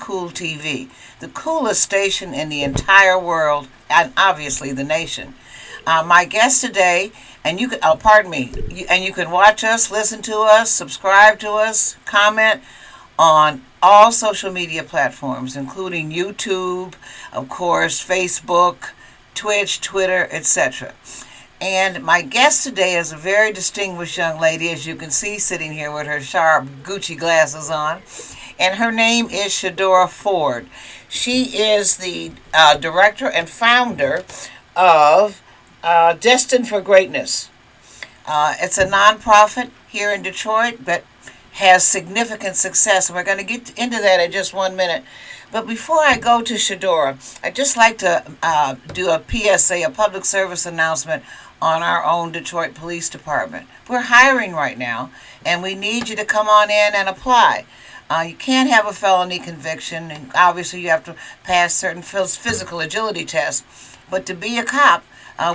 Cool TV, the coolest station in the entire world, and obviously the nation. My guest today, and you can, pardon me, and you can watch us, listen to us, subscribe to us, comment on all social media platforms, including YouTube, of course, Facebook, Twitch, Twitter, etc. And my guest today is a very distinguished young lady, as you can see, sitting here with her sharp Gucci glasses on. And her name is Shadora Ford. She is the director and founder of Destined for Greatness. It's a nonprofit here in Detroit that has significant success, and we're going to get into that in just 1 minute. But before I go to Shadora, I'd just like to do a PSA, a public service announcement on our own Detroit Police Department. We're hiring right now, and we need you to come on in and apply. You can't have a felony conviction, and obviously you have to pass certain physical agility tests. But to be a cop,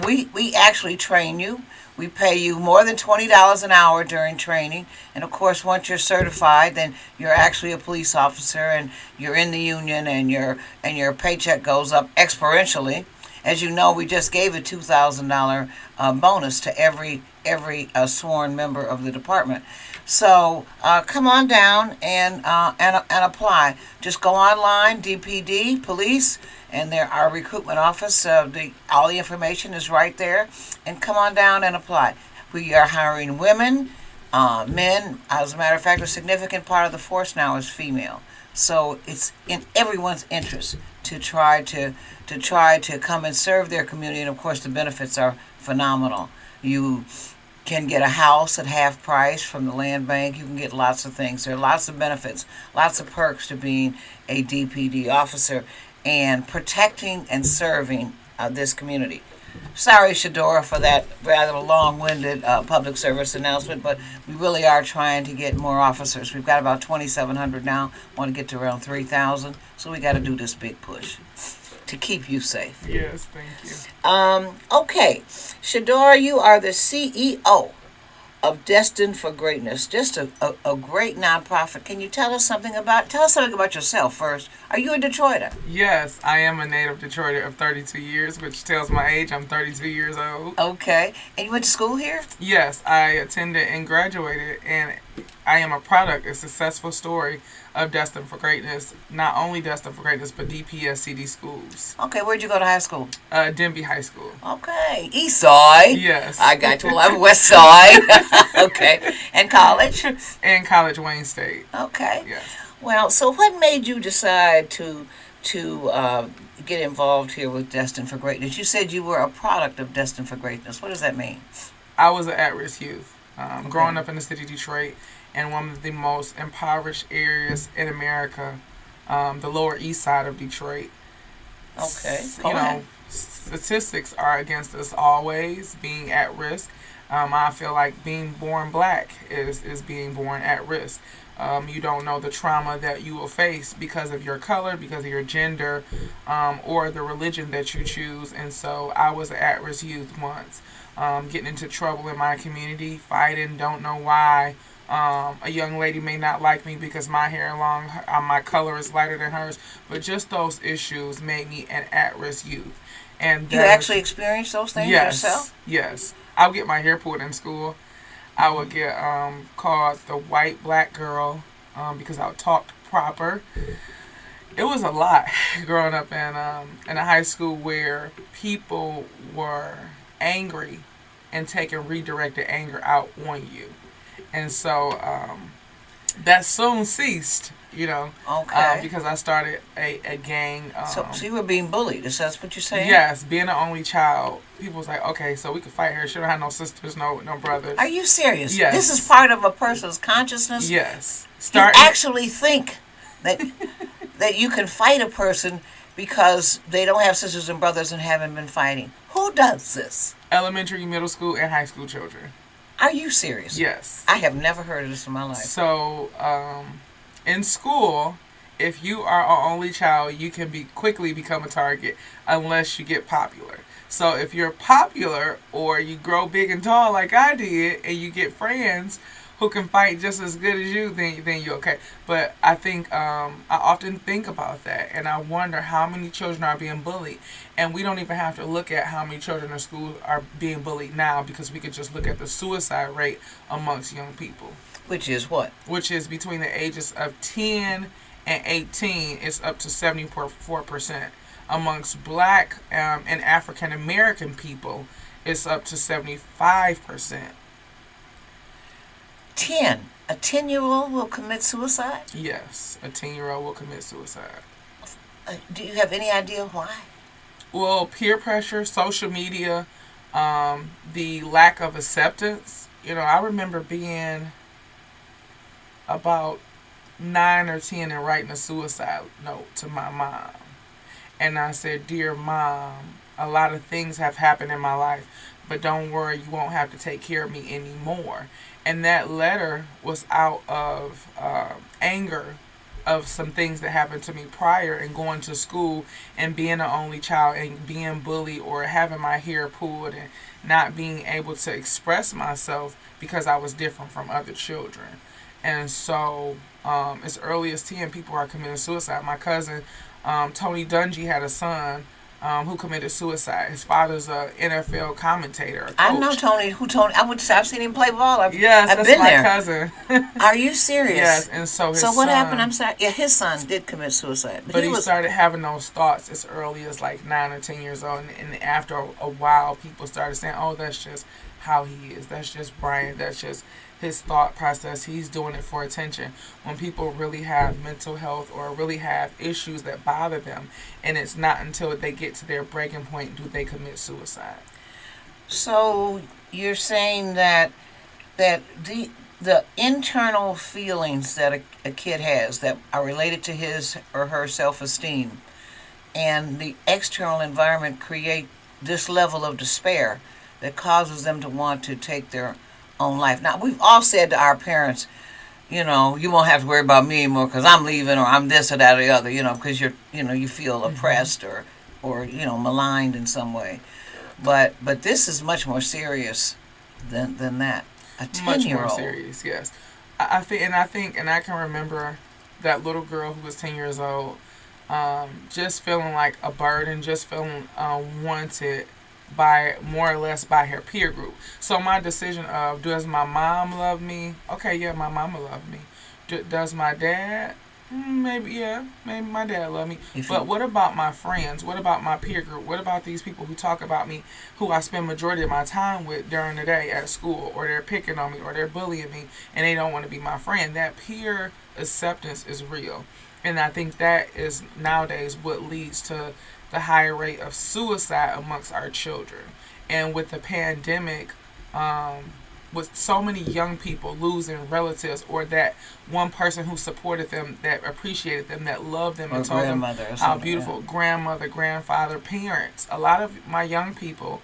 we actually train you. We pay you more than $20 an hour during training. And of course, once you're certified, then you're actually a police officer and you're in the union, and your paycheck goes up exponentially. As you know, we just gave a $2,000 bonus to every sworn member of the department. So come on down and apply. Just go online, DPD Police, and our recruitment office. All the information is right there. And come on down and apply. We are hiring women, men. As a matter of fact, a significant part of the force now is female. So it's in everyone's interest to try to come and serve their community. And of course, the benefits are phenomenal. You can get a house at half price from the land bank. You can get lots of things. There are lots of benefits, lots of perks to being a DPD officer and protecting and serving this community. Sorry, Shadora, for that rather long-winded public service announcement, but we really are trying to get more officers. We've got about 2,700 now. Want to get to around 3,000, so we got to do this big push to keep you safe. Yes, thank you. Okay, Shadora, you are the CEO of Destined for Greatness, just a great nonprofit. Can you tell us something about yourself first? Are you a Detroiter? Yes, I am a native Detroiter of 32 years, which tells my age. I'm 32 years old. Okay, and you went to school here? Yes, I attended and graduated, and I am a product, a successful story of Destined for Greatness. Not only Destined for Greatness, but DPSCD schools. Okay, where'd you go to high school? Denby High School. Okay, East Side. Yes. I got you. I'm West Side. Okay, and college? And College Wayne State. Okay. Yes. Well, so what made you decide to get involved here with Destined for Greatness? You said you were a product of Destined for Greatness. What does that mean? I was an at-risk youth. Growing up in the city of Detroit, in one of the most impoverished areas in America, the Lower East Side of Detroit. Okay. Statistics are against us always, being at risk. I feel like being born black is being born at risk. You don't know the trauma that you will face because of your color, because of your gender, or the religion that you choose. And so I was an at-risk youth once, getting into trouble in my community, fighting, don't know why. A young lady may not like me because my hair long, my color is lighter than hers, but just those issues made me an at-risk youth. And you actually experienced those things yourself? Yes. I would get my hair pulled in school. I would get called the white black girl because I talked proper. It was a lot growing up in a high school where people were angry and taking redirected anger out on you. And so that soon ceased, Okay. because I started a gang. So you were being bullied, is that what you're saying? Yes, being the only child, people was like, okay, so we could fight her. She don't have no sisters, no brothers. Are you serious? Yes. This is part of a person's consciousness? Yes. You actually think that that you can fight a person because they don't have sisters and brothers and haven't been fighting. Who does this? Elementary, middle school, and high school children. Are you serious? Yes. I have never heard of this in my life. So, in school, if you are an only child, you can quickly become a target unless you get popular. So if you're popular or you grow big and tall like I did and you get friends who can fight just as good as you, then you're okay. But I think I often think about that, and I wonder how many children are being bullied, and we don't even have to look at how many children in school are being bullied now, because we could just look at the suicide rate amongst young people, Which is what? which is between the ages of 10 and 18. It's up to 74%. Amongst Black and African American people, it's up to 75%. 10. A 10-year-old will commit suicide? Yes, a 10-year-old will commit suicide. Do you have any idea why? Well, peer pressure, social media, the lack of acceptance. I remember being about 9 or 10 and writing a suicide note to my mom. And I said, "Dear Mom, a lot of things have happened in my life, but don't worry, you won't have to take care of me anymore." And that letter was out of anger of some things that happened to me prior, and going to school and being an only child and being bullied or having my hair pulled and not being able to express myself because I was different from other children. And so as early as 10, people are committing suicide. My cousin, Tony Dungy, had a son who committed suicide. His father's a NFL commentator, a coach. I know Tony. I've seen him play ball. I've That's been my there. cousin. Are you serious? Yes, and so his So what son, happened? I'm sorry. Yeah, his son did commit suicide, But he started having those thoughts as early as like 9 or 10 years old, and after a while, people started saying, "Oh, that's just how he is. That's just Brian. That's just his thought process. He's doing it for attention." When people really have mental health or really have issues that bother them, and it's not until they get to their breaking point do they commit suicide. So you're saying that the internal feelings that a kid has that are related to his or her self-esteem and the external environment create this level of despair that causes them to want to take their own life. Now, we've all said to our parents, you won't have to worry about me anymore because I'm leaving, or I'm this or that or the other, because you feel oppressed or maligned in some way. But this is much more serious than that. A 10-year-old. Much more serious, yes. I think, and I can remember that little girl who was 10 years old, just feeling like a burden, just feeling wanted by more or less by her peer group. So my decision of, does my mom love me? Okay, yeah, my mama love me. Does my dad? Maybe my dad love me. But what about my friends? What about my peer group? What about these people who talk about me, who I spend majority of my time with during the day at school, or they're picking on me, or they're bullying me, and they don't want to be my friend? That peer acceptance is real. And I think that is nowadays what leads to the higher rate of suicide amongst our children. And with the pandemic, with so many young people losing relatives, or that one person who supported them, that appreciated them, that loved them, and told them how beautiful, grandmother, grandfather, parents. A lot of my young people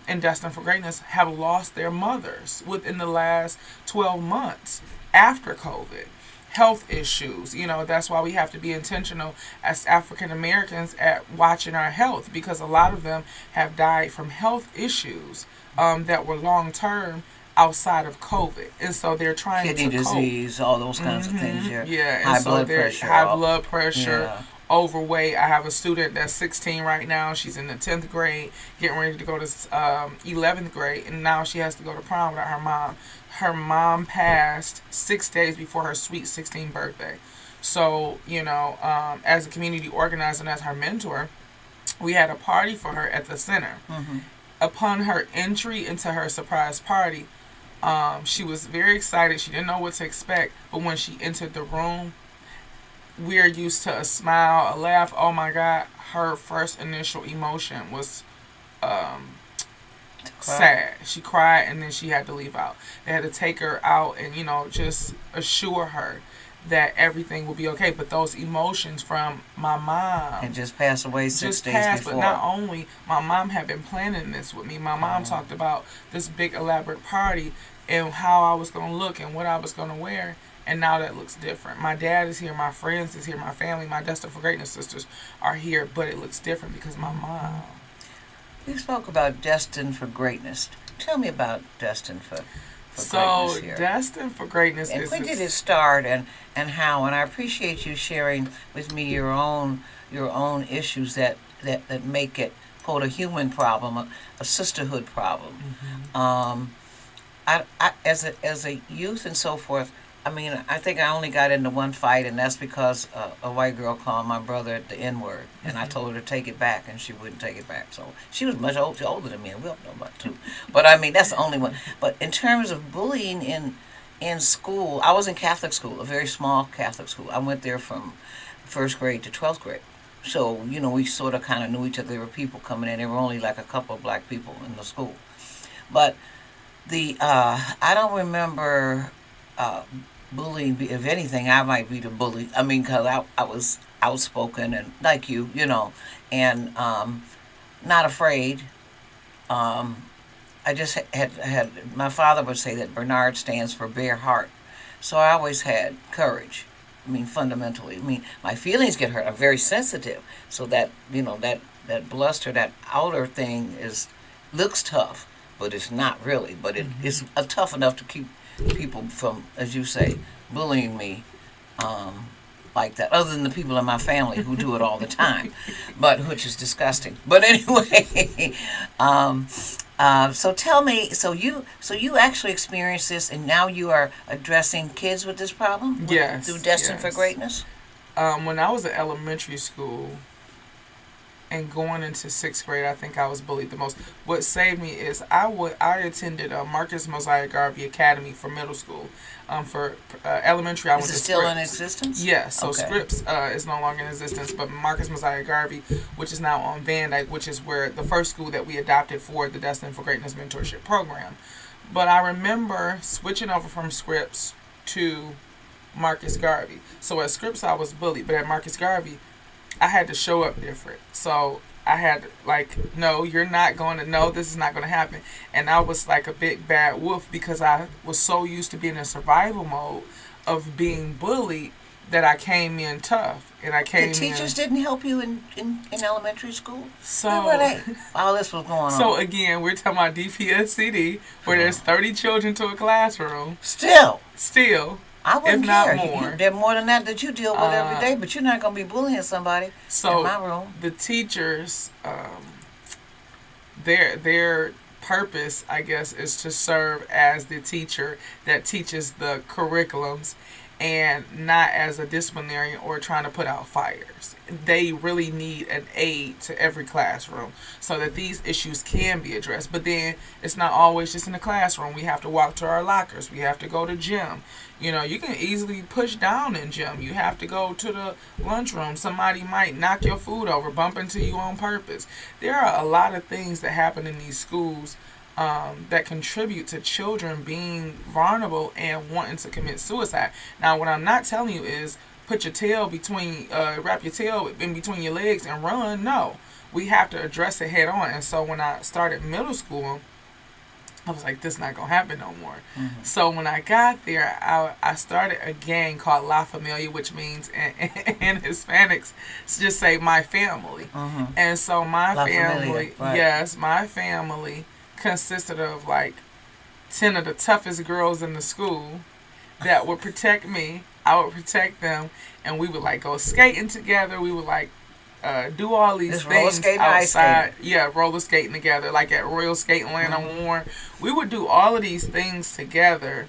in Destined for Greatness have lost their mothers within the last 12 months after COVID. Health issues, that's why we have to be intentional as African Americans at watching our health, because a lot of them have died from health issues that were long term outside of COVID, and so they're trying kidney to disease, all those kinds of things. Yeah, high blood pressure, overweight. I have a student that's 16 right now. She's in the 10th grade, getting ready to go to 11th grade, and now she has to go to prom without her mom. Her mom passed 6 days before her sweet 16th birthday. So, as a community organizer and as her mentor, we had a party for her at the center. Mm-hmm. Upon her entry into her surprise party, she was very excited. She didn't know what to expect, but when she entered the room, we're used to a smile, a laugh. Oh my God, her first initial emotion was sad. She cried, and then she had to leave out. They had to take her out and just assure her that everything will be okay. But those emotions from my mom and just passed away 6 days before. But not only, my mom had been planning this with me. My mom talked about this big elaborate party and how I was going to look and what I was going to wear. And now that looks different. My dad is here, my friends is here, my family, my Destined for Greatness sisters are here, but it looks different because my mom. You spoke about Destined for Greatness. Tell me about Destined for for So greatness here. destined for greatness And is when did it start, and how? And I appreciate you sharing with me your own issues that make it quote a human problem, a sisterhood problem. Mhm. As a youth and so forth, I mean, I think I only got into one fight, and that's because a white girl called my brother the N word, and I Mhm. told her to take it back, and she wouldn't take it back. So she was much older than me, and we all know about too. But I mean, that's the only one. But in terms of bullying in school, I was in Catholic school, a very small Catholic school. I went there from first grade to 12th grade. So, you know, we sort of kind of knew each other. There were people coming in. There were only like a couple of black people in the school. But I don't remember uh, bullying. If anything, I might be the bully. I mean, because I was outspoken and like you know, and not afraid. Um, I just had my father would say that Bernard stands for bare heart, so I always had courage. I mean, fundamentally, I mean, my feelings get hurt. I'm very sensitive, so that you know that bluster, that outer thing is looks tough, but it's not really. But it's tough enough to keep people from, as you say, bullying me um, like that. Other than the people in my family who do it all the time, but which is disgusting. But anyway, um, so tell me, so you actually experienced this, and now you are addressing kids with this problem through Yes, Destined for yes. Greatness. When I was in elementary school and going into sixth grade, I think I was bullied the most. What saved me is I attended Marcus Mosiah Garvey Academy for middle school. For elementary, I Is went it to still in Scripps. existence? Yes, so Okay. Scripps is no longer in existence, but Marcus Mosiah Garvey, which is now on Van Dyke, which is where the first school that we adopted for the Destined for Greatness mentorship program. But I remember switching over from Scripps to Marcus Garvey. So at Scripps, I was bullied, but at Marcus Garvey, I had to show up different. So I had like, no, you're not going to, no, this is not going to happen. And I was like a big bad wolf because I was so used to being in survival mode of being bullied that I came in tough. And I The came teachers in. didn't help you in elementary school? Where were So, they? All this was going so on. again, we're talking about DPSCD, where there's 30 children to a classroom, Still, still, I if wouldn't not care. more. There are more than that that you deal with every Uh, day, but you're not going to be bullying somebody in so my room. the teachers, their purpose, I guess, is to serve as the teacher that teaches the curriculums and not as a disciplinarian or trying to put out fires. They really need an aid to every classroom so that these issues can be addressed. But then it's not always just in the classroom. We have to walk to our lockers. We have to go to gym. You know, you can easily push down in gym. You have to go to the lunchroom. Somebody might knock your food over, bump into you on purpose. There are a lot of things that happen in these schools that contribute to children being vulnerable and wanting to commit suicide. Now, what I'm not telling you is put your tail between, wrap your tail in between your legs and run. No, we have to address it head on. And so when I started middle school, I was like, this not gonna happen no more. Mm-hmm. So when I got there, I started a gang called La Familia, which means in Hispanics just say my family. Mm-hmm. And so my La family, Familia, right. yes, my family consisted of like 10 of the toughest girls in the school that would protect me. I would protect them, and we would like go skating together. We would like do all these This roller things skating, ice outside. Yeah, roller skating together, like at Royal Skating Land on Warren. We would do all of these things together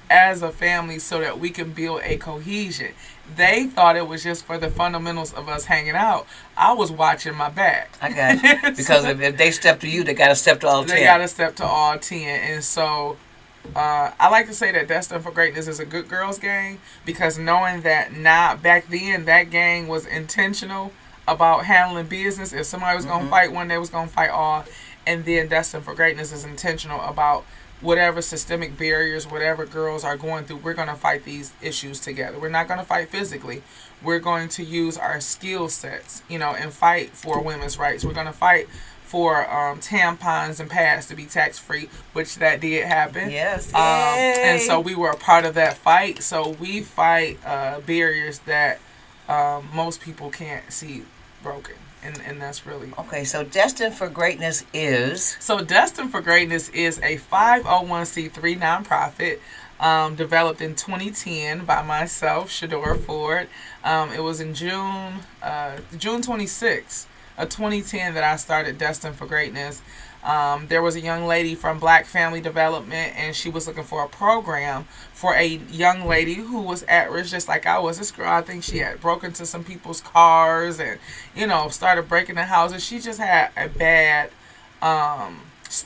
as a family so that we can build a cohesion. They thought it was just for the fundamentals of us hanging out. I was watching my back. I got you. Because if they step to you, they got to step to all 10. They got to step to all 10. And so I like to say that Destined for Greatness is a good girls gang because knowing that now, back then, that gang was intentional about handling business. If somebody was going to fight one, they was going to fight all. And then Destined for Greatness is intentional about whatever systemic barriers, whatever girls are going through, we're going to fight these issues together. We're not going to fight physically. We're going to use our skill sets, you know, and fight for women's rights. We're going to fight for tampons and pads to be tax free, which that did happen. Yes. And so we were a part of that fight. So we fight barriers that most people can't see broken. And that's really Okay, so Destined for Greatness is. so. Destined for Greatness is a 501c3 nonprofit developed in 2010 by myself, Shadora Ford. It was in June 26th of 2010 that I started Destined for Greatness. There was a young lady from Black Family Development, and she was looking for a program for a young lady who was at risk, just like I was. This girl, I think she had broken into some people's cars and, started breaking the houses. She just had a bad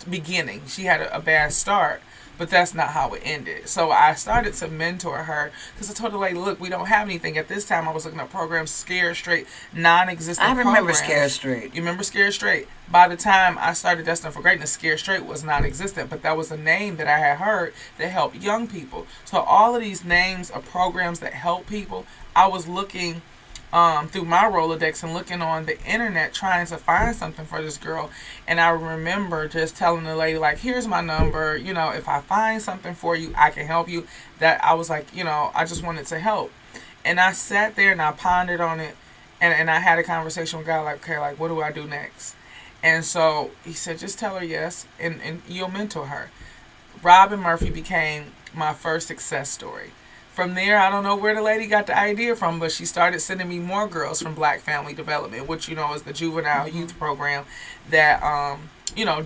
beginning. She had a bad start. But that's not how it ended. So I started to mentor her because I told her, like, look, we don't have anything. At this time, I was looking at programs, Scared Straight, non-existent I remember programs. Scared Straight. You remember Scared Straight? By the time I started Destined for Greatness, Scared Straight was non-existent. But that was a name that I had heard that helped young people. So all of these names of programs that help people, I was looking through my Rolodex and looking on the internet trying to find something for this girl. And I remember just telling the lady, like, here's my number. If I find something for you, I can help you. That I was like, I just wanted to help. And I sat there and I pondered on it. And I had a conversation with God, like, okay, like, what do I do next? And so he said, just tell her yes, and you'll mentor her. Robin Murphy became my first success story. From there, I don't know where the lady got the idea from, but she started sending me more girls from Black Family Development, which, is the juvenile youth program that,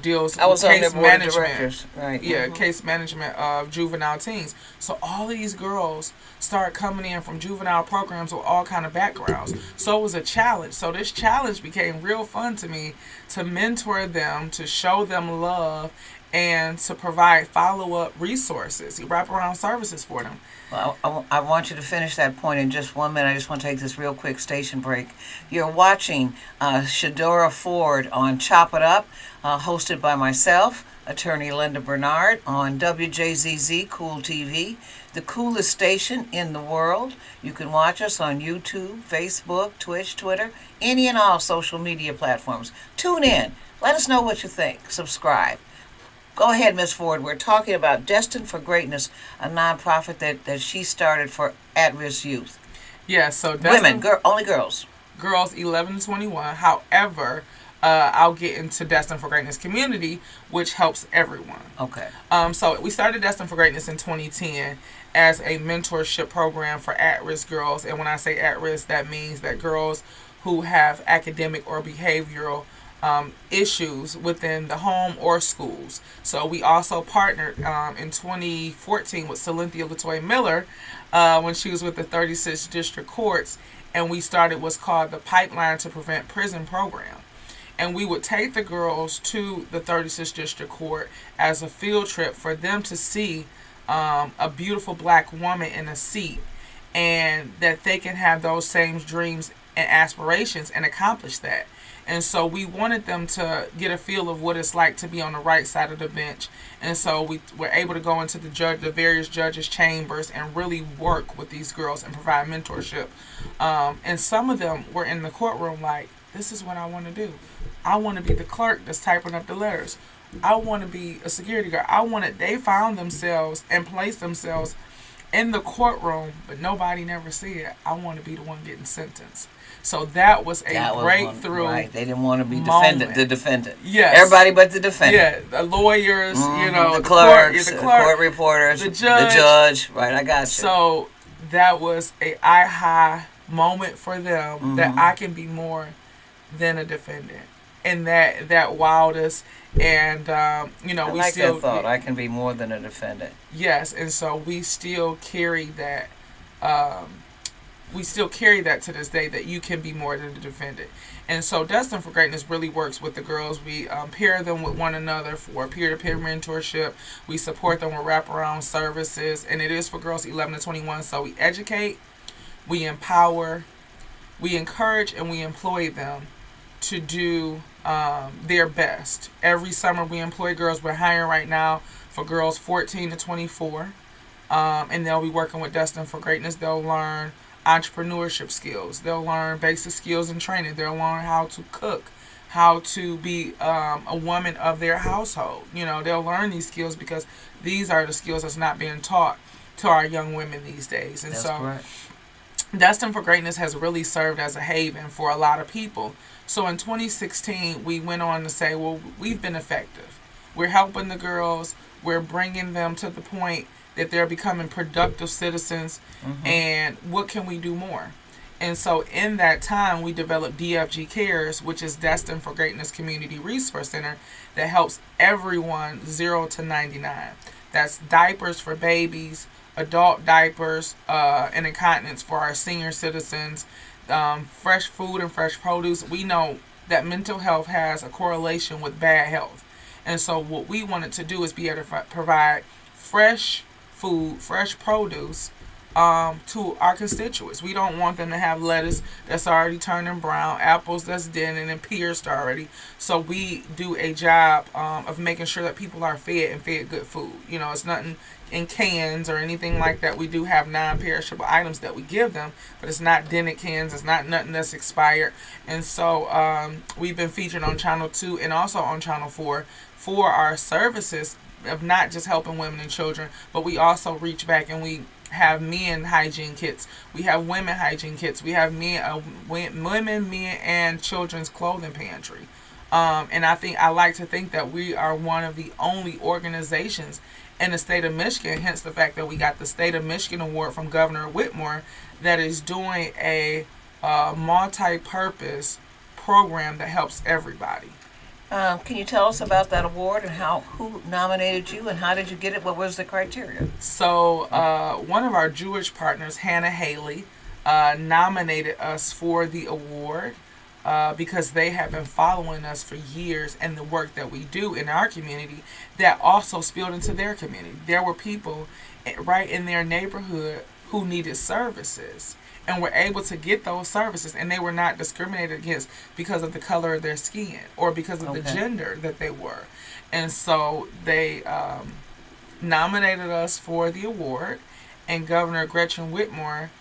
deals I was with on their case board of management. directors. Right. Yeah, case management of juvenile teens. So all of these girls start coming in from juvenile programs with all kind of backgrounds. So it was a challenge. So this challenge became real fun to me, to mentor them, to show them love, and to provide follow-up resources, wraparound services for them. Well, I want you to finish that point in just 1 minute. I just want to take this real quick station break. You're watching Shadora Ford on Chop It Up, hosted by myself, attorney Linda Bernard, on WJZZ Cool TV, the coolest station in the world. You can watch us on YouTube, Facebook, Twitch, Twitter, any and all social media platforms. Tune in. Let us know what you think. Subscribe. Go ahead, Miss Ford. We're talking about Destined for Greatness, a nonprofit that she started for at-risk youth. Yeah, so Women, only girls. Girls 11 to 21. However, I'll get into Destined for Greatness Community, which helps everyone. Okay. So we started Destined for Greatness in 2010 as a mentorship program for at-risk girls. And when I say at-risk, that means that girls who have academic or behavioral issues within the home or schools. So we also partnered in 2014 with Cynthia Latoya Miller when she was with the 36th District Courts, and we started what's called the Pipeline to Prevent Prison program. And we would take the girls to the 36th District Court as a field trip for them to see a beautiful black woman in a seat, and that they can have those same dreams and aspirations and accomplish that. And so we wanted them to get a feel of what it's like to be on the right side of the bench. And so we were able to go into the various judges' chambers and really work with these girls and provide mentorship. And some of them were in the courtroom like, this is what I want to do. I want to be the clerk that's typing up the letters. I want to be a security guard. They found themselves and placed themselves in the courtroom, but nobody never said, I want to be the one getting sentenced. So that was a breakthrough. Right, they didn't want to be the defendant. Yes. Everybody but the defendant. Yeah, the lawyers, the clerks, the court reporters, the judge. Right, I got you. So that was a aha moment for them, that I can be more than a defendant. And that wowed us. And, I we like still... that thought. I can be more than a defendant. Yes, and so we still carry that... we still carry that to this day, that you can be more than a defendant. And so Destined for Greatness really works with the girls. We pair them with one another for peer-to-peer mentorship. We support them with wraparound services. And it is for girls 11 to 21. So we educate, we empower, we encourage, and we employ them to do their best. Every summer we employ girls. We're hiring right now for girls 14 to 24. And they'll be working with Destined for Greatness. They'll learn entrepreneurship skills. They'll learn basic skills and training. They'll learn how to cook, how to be a woman of their household. They'll learn these skills because these are the skills that's not being taught to our young women these days. And that's so correct. Destined for Greatness has really served as a haven for a lot of people. So in 2016, we went on to say, well, we've been effective. We're helping the girls. We're bringing them to the point that they're becoming productive citizens. And what can we do more? And so in that time, we developed DFG Cares, which is Destined for Greatness Community Resource Center, that helps everyone 0 to 99. That's diapers for babies, adult diapers, and incontinence for our senior citizens, fresh food and fresh produce. We know that mental health has a correlation with bad health. And so what we wanted to do is be able to provide fresh food, fresh produce, to our constituents. We don't want them to have lettuce that's already turning brown, apples that's dented and pierced already. So we do a job of making sure that people are fed and fed good food. You know, it's nothing in cans or anything like that. We do have non-perishable items that we give them, but it's not dented cans. It's not nothing that's expired. And so we've been featured on Channel 2 and also on Channel 4 for our services of not just helping women and children, but we also reach back and we have men hygiene kits. We have women hygiene kits. We have women, men, and children's clothing pantry. And I like to think that we are one of the only organizations in the state of Michigan, hence the fact that we got the State of Michigan Award from Governor Whitmore, that is doing a multi-purpose program that helps everybody. Can you tell us about that award and who nominated you and how did you get it? What was the criteria? So one of our Jewish partners, Hannah Haley, nominated us for the award because they have been following us for years and the work that we do in our community that also spilled into their community. There were people right in their neighborhood who needed services and were able to get those services, and they were not discriminated against because of the color of their skin or because of the gender that they were. And so they nominated us for the award, and Governor Gretchen Whitmore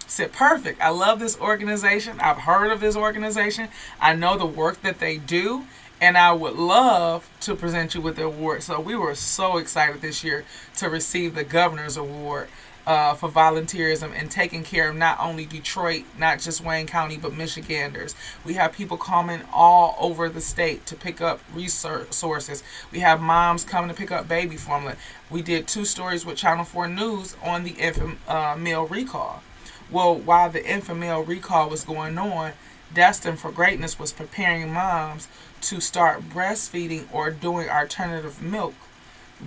said, perfect, I love this organization. I've heard of this organization. I know the work that they do, and I would love to present you with the award. So we were so excited this year to receive the Governor's Award for volunteerism and taking care of not only Detroit, not just Wayne County, but Michiganders. We have people coming all over the state to pick up resources. We have moms coming to pick up baby formula. We did 2 stories with Channel 4 News on the infant meal recall. Well, while the infant meal recall was going on, Destined for Greatness was preparing moms to start breastfeeding or doing alternative milk.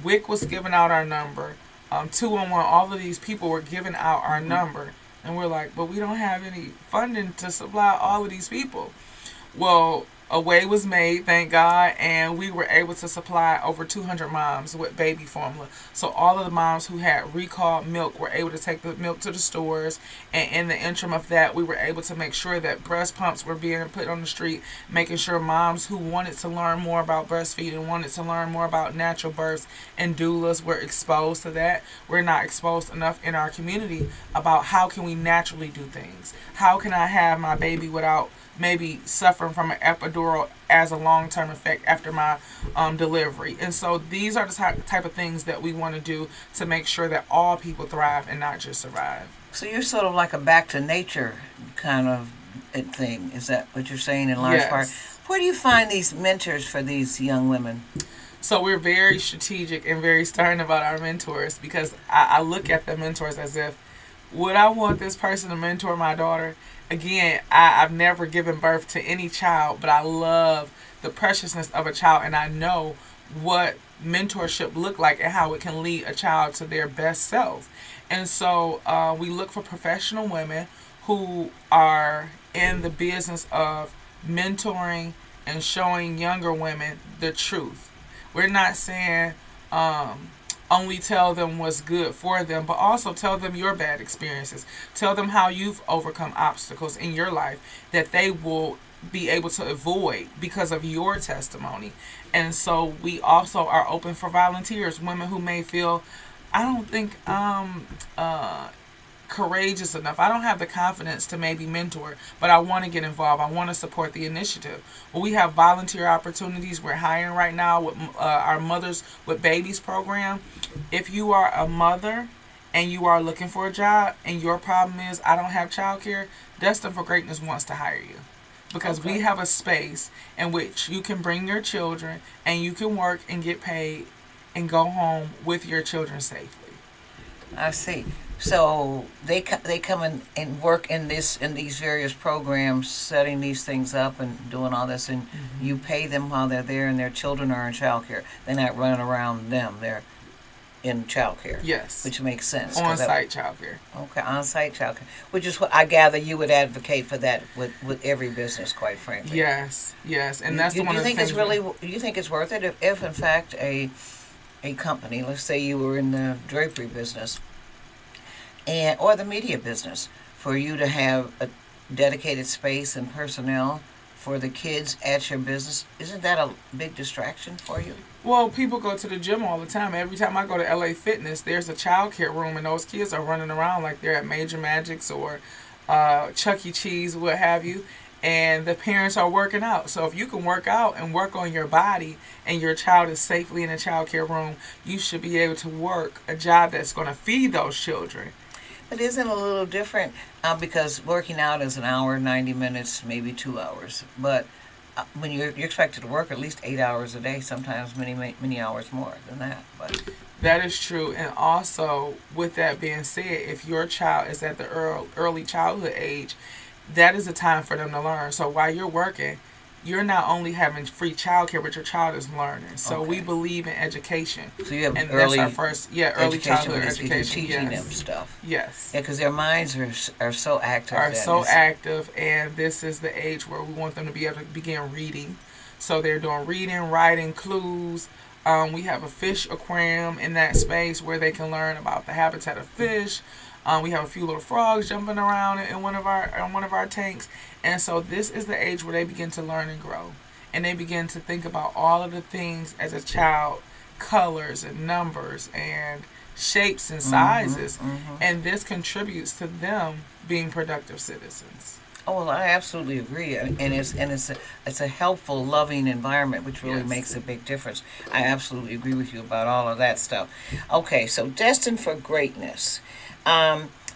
WIC was giving out our number. 211, all of these people were giving out our number. And we're like, but we don't have any funding to supply all of these people. Well, a way was made, thank God, and we were able to supply over 200 moms with baby formula. So all of the moms who had recalled milk were able to take the milk to the stores, and in the interim of that, we were able to make sure that breast pumps were being put on the street, making sure moms who wanted to learn more about breastfeeding, wanted to learn more about natural births and doulas were exposed to that. We're not exposed enough in our community about how can we naturally do things. How can I have my baby without maybe suffering from an epidural as a long-term effect after my delivery. And so these are the type of things that we want to do to make sure that all people thrive and not just survive. So you're sort of like a back to nature kind of thing. Is that what you're saying in large part? Where do you find these mentors for these young women? So we're very strategic and very stern about our mentors because I look at the mentors as if, would I want this person to mentor my daughter? Again, I've never given birth to any child, but I love the preciousness of a child, and I know what mentorship look like and how it can lead a child to their best self. And so we look for professional women who are in the business of mentoring and showing younger women the truth. We're not saying only tell them what's good for them, but also tell them your bad experiences. Tell them how you've overcome obstacles in your life that they will be able to avoid because of your testimony. And so we also are open for volunteers, women who may feel, I don't think I'm courageous enough. I don't have the confidence to maybe mentor, but I want to get involved. I want to support the initiative. Well, we have volunteer opportunities. We're hiring right now with our Mothers with Babies program. If you are a mother and you are looking for a job and your problem is I don't have childcare, Destined for Greatness wants to hire you. Because we Okay. have a space in which you can bring your children and you can work and get paid and go home with your children safely. I see. So they come in and work in these various programs, setting these things up and doing all this, and you pay them while they're there, and their children are in childcare. They're not running around them; they're in childcare, Yes. which makes sense. On site childcare. Okay, on-site childcare, which is what I gather you would advocate for that with every business, quite frankly. Yes, yes. And that's you, one you of the think things. it's really? You think it's worth it if in fact a company, let's say you were in the drapery business and or the media business, for you to have a dedicated space and personnel for the kids at your business, isn't that a big distraction for you? Well, people go to the gym all the time. Every time I go to LA Fitness, there's a child care room, and those kids are running around like they're at Major Magics or Chuck E. Cheese, what have you. And the parents are working out. So if you can work out and work on your body, and your child is safely in a child care room, you should be able to work a job that's going to feed those children. But isn't it a little different because working out is an hour, 90 minutes, maybe 2 hours. But when you're expected to work at least 8 hours a day, sometimes many hours more than that. But That is true. And also, with that being said, if your child is at the early childhood age, that is a time for them to learn. So while you're working, you're not only having free childcare, but your child is learning. So we Okay. believe in education. so you have And early that's our first, early education childhood with these people, education. teaching Yes. them stuff. Yes. Yeah, because their minds are so active. Are that so it's- active, and this is the age where we want them to be able to begin reading. So they're doing reading, writing, clues. We have a fish aquarium in that space where they can learn about the habitat of fish. We have a few little frogs jumping around in one of our tanks, and so this is the age where they begin to learn and grow, and they begin to think about all of the things as a child, colors and numbers and shapes and sizes, and this contributes to them being productive citizens. Oh well, I absolutely agree, and it's a helpful, loving environment, which really Yes. makes a big difference. I absolutely agree with you about all of that stuff. Okay, so destined for greatness.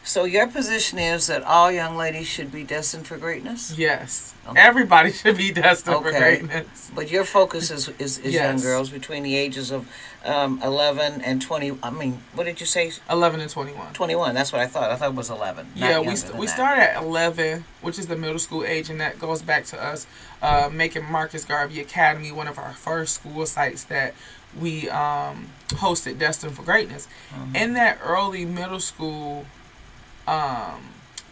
So your position is that all young ladies should be destined for greatness, Yes. Okay. Everybody should be destined for Okay. greatness. but your focus is young Yes. girls between the ages of 11 and 20. I mean, what did you say? 11 and 21. 21. That's what I thought. I thought it was 11. not Yeah, younger we than we that. started at 11, which is the middle school age, and that goes back to us making Marcus Garvey Academy one of our first school sites that we hosted Destined for Greatness. In that early middle school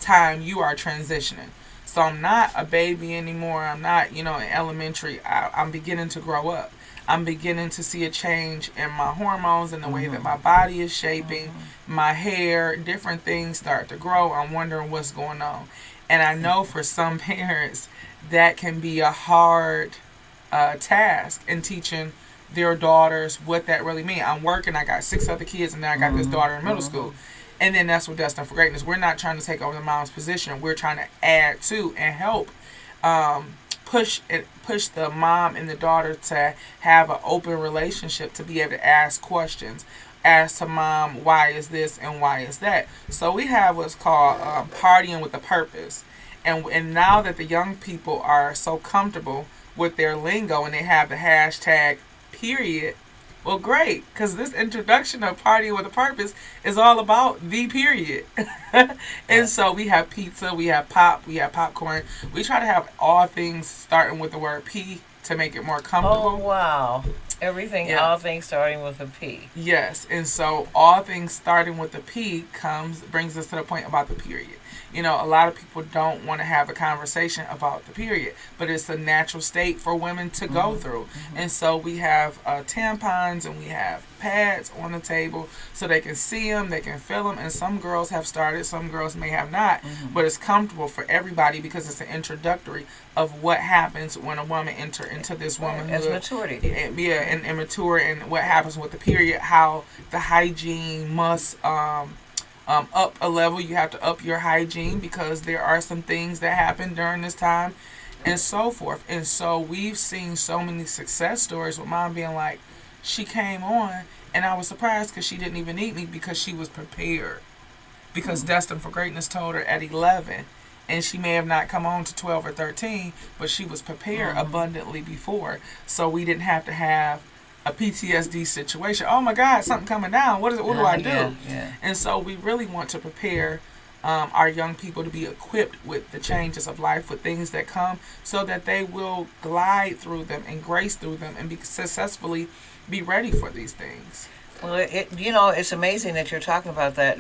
time, you are transitioning. So I'm not a baby anymore. I'm not, in elementary. I'm beginning to grow up. I'm beginning to see a change in my hormones and the way that my body is shaping, my hair, different things start to grow. I'm wondering what's going on. And I know for some parents that can be a hard task in teaching their daughters what that really means. I'm working, I got 6 other kids, and then I got this daughter in middle school. And then that's what Destined for Greatness. We're not trying to take over the mom's position. We're trying to add to and help push the mom and the daughter to have an open relationship, to be able to ask questions. Ask to mom, why is this and why is that? So we have what's called partying with a purpose. And now that the young people are so comfortable with their lingo and they have the hashtag period, well, great, because this introduction of Party with a Purpose is all about the period. And so we have pizza, we have pop, we have popcorn. We try to have all things starting with the word P to make it more Oh comfortable. wow! Everything, Yeah. all things starting with a P. Yes, and so all things starting with the P brings us to the point about the period. A lot of people don't want to have a conversation about the period, but it's a natural state for women to go through. And so we have tampons and we have pads on the table so they can see them, they can feel them. And some girls have started, some girls may have not, but it's comfortable for everybody because it's an introductory of what happens when a woman enter into this womanhood. As maturity. And immature, and what happens with the period, how the hygiene must up a level. You have to up your hygiene because there are some things that happen during this time and so forth. And so we've seen so many success stories with mom being like, she came on And I was surprised because she didn't even need me because she was prepared. Because Destined for Greatness told her at 11, and she may have not come on to 12 or 13, but she was prepared abundantly before. So we didn't have to have a PTSD situation. Oh my God, something coming down. What do I do? Yeah. And so we really want to prepare our young people to be equipped with the changes of life, with things that come, so that they will glide through them and grace through them and be successfully be ready for these things. Well, it's amazing that you're talking about that,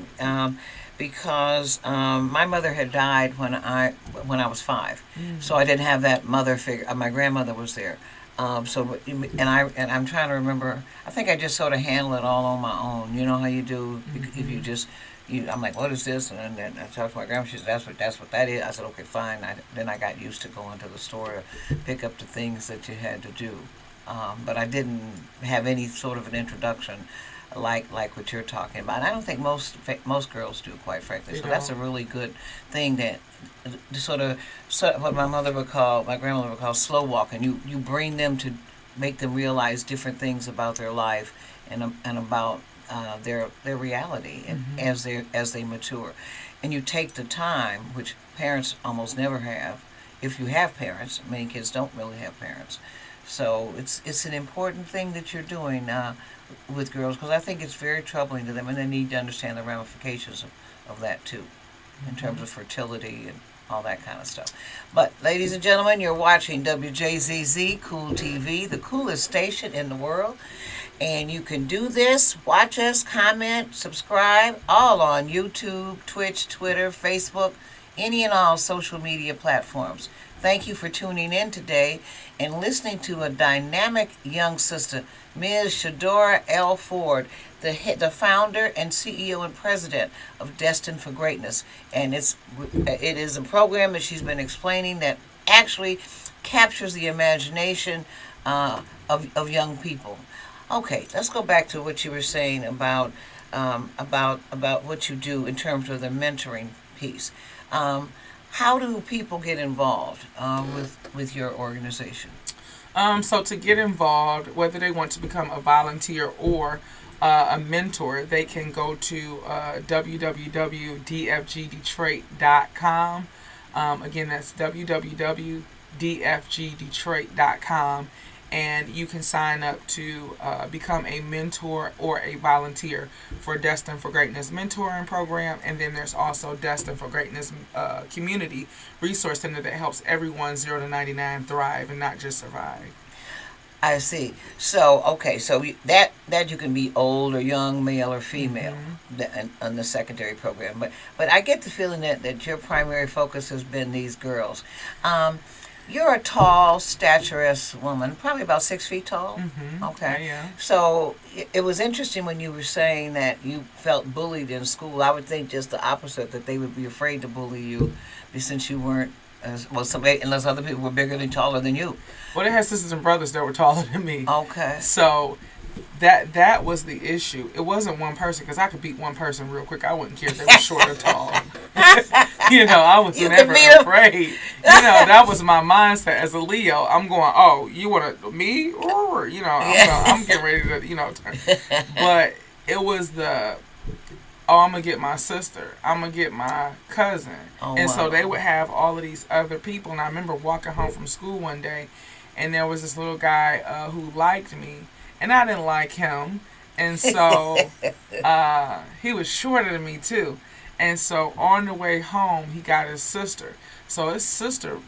because my mother had died when I was 5, so I didn't have that mother figure. My grandmother was there, I'm trying to remember. I think I just sort of handle it all on my own. You know how you do if you just. I'm like, what is this? And then I talked to my grandma. She said, that's what that is. I said, okay, fine. Then I got used to going to the store to pick up the things that you had to do. But I didn't have any sort of an introduction like what you're talking about. And I don't think most girls do, quite frankly. So that's a really good thing that sort of what my grandmother would call slow walking. You bring them to make them realize different things about their life and about their reality and as they mature, and you take the time, which parents almost never have. If you have parents, many kids don't really have parents. So it's an important thing that you're doing with girls, because I think it's very troubling to them, and they need to understand the ramifications of that too, in terms of fertility and all that kind of stuff. But ladies and gentlemen, you're watching WJZZ Cool TV, the coolest station in the world. And you can do this, watch us, comment, subscribe, all on YouTube, Twitch, Twitter, Facebook, any and all social media platforms. Thank you for tuning in today and listening to a dynamic young sister, Ms. Shadora L. Ford, the founder and CEO and president of Destined for Greatness. And it is a program that she's been explaining that actually captures the imagination of young people. Okay, let's go back to what you were saying about what you do in terms of the mentoring piece. How do people get involved with your organization? So to get involved, whether they want to become a volunteer or a mentor, they can go to www.dfgdetroit.com. Again, that's www.dfgdetroit.com. And you can sign up to become a mentor or a volunteer for Destined for Greatness mentoring program. And then there's also Destined for Greatness Community Resource Center that helps everyone 0 to 99 thrive and not just survive. I see. So, okay, so that you can be old or young, male or female on the secondary program. But I get the feeling that your primary focus has been these girls. You're a tall, statuesque woman, probably about 6 feet tall. Okay. Yeah. So it was interesting when you were saying that you felt bullied in school. I would think just the opposite, that they would be afraid to bully you since you weren't, unless other people were bigger and taller than you. Well, they had sisters and brothers that were taller than me. Okay. So that was the issue. It wasn't one person, because I could beat one person real quick. I wouldn't care if they were short or tall. I was never afraid. That was my mindset as a Leo. I'm going, oh, you want to me? I'm getting ready to, But it was I'm going to get my sister. I'm going to get my cousin. So they would have all of these other people. And I remember walking home from school one day, and there was this little guy who liked me. And I didn't like him. And so he was shorter than me, too. And so on the way home, he got his sister. So his sister,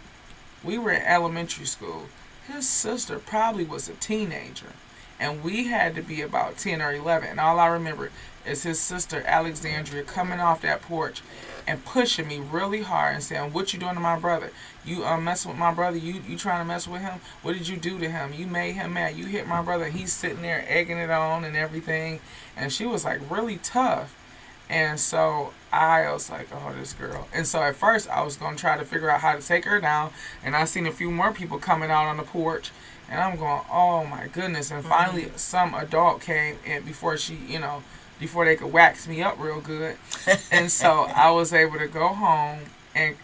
we were in elementary school. His sister probably was a teenager. And we had to be about 10 or 11. And all I remember is his sister, Alexandria, coming off that porch and pushing me really hard and saying, what you doing to my brother? You messing with my brother? You trying to mess with him? What did you do to him? You made him mad. You hit my brother. He's sitting there egging it on and everything. And she was like really tough. And so I was like, oh, this girl. And so at first I was going to try to figure out how to take her down. And I seen a few more people coming out on the porch. And I'm going, oh, my goodness. And finally some adult came in before before they could wax me up real good. And so I was able to go home and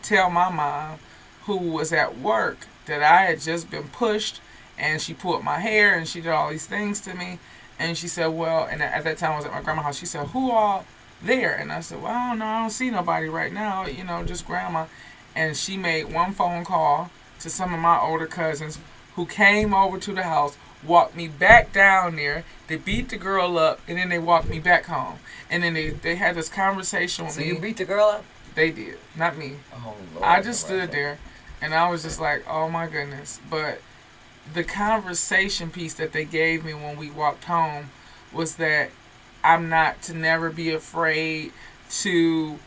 tell my mom, who was at work, that I had just been pushed. And she pulled my hair and she did all these things to me. And she said, well, and at that time I was at my grandma's house. She said, who all there? And I said, well, I don't know. I don't see nobody right now. Just grandma. And she made one phone call to some of my older cousins who came over to the house, walked me back down there. They beat the girl up, and then they walked me back home. And then they had this conversation with So me. you beat the girl up? They did, not me. Oh, Lord. I just stood there, and I was just like, oh my goodness. But the conversation piece that they gave me when we walked home was that I'm not to never be afraid to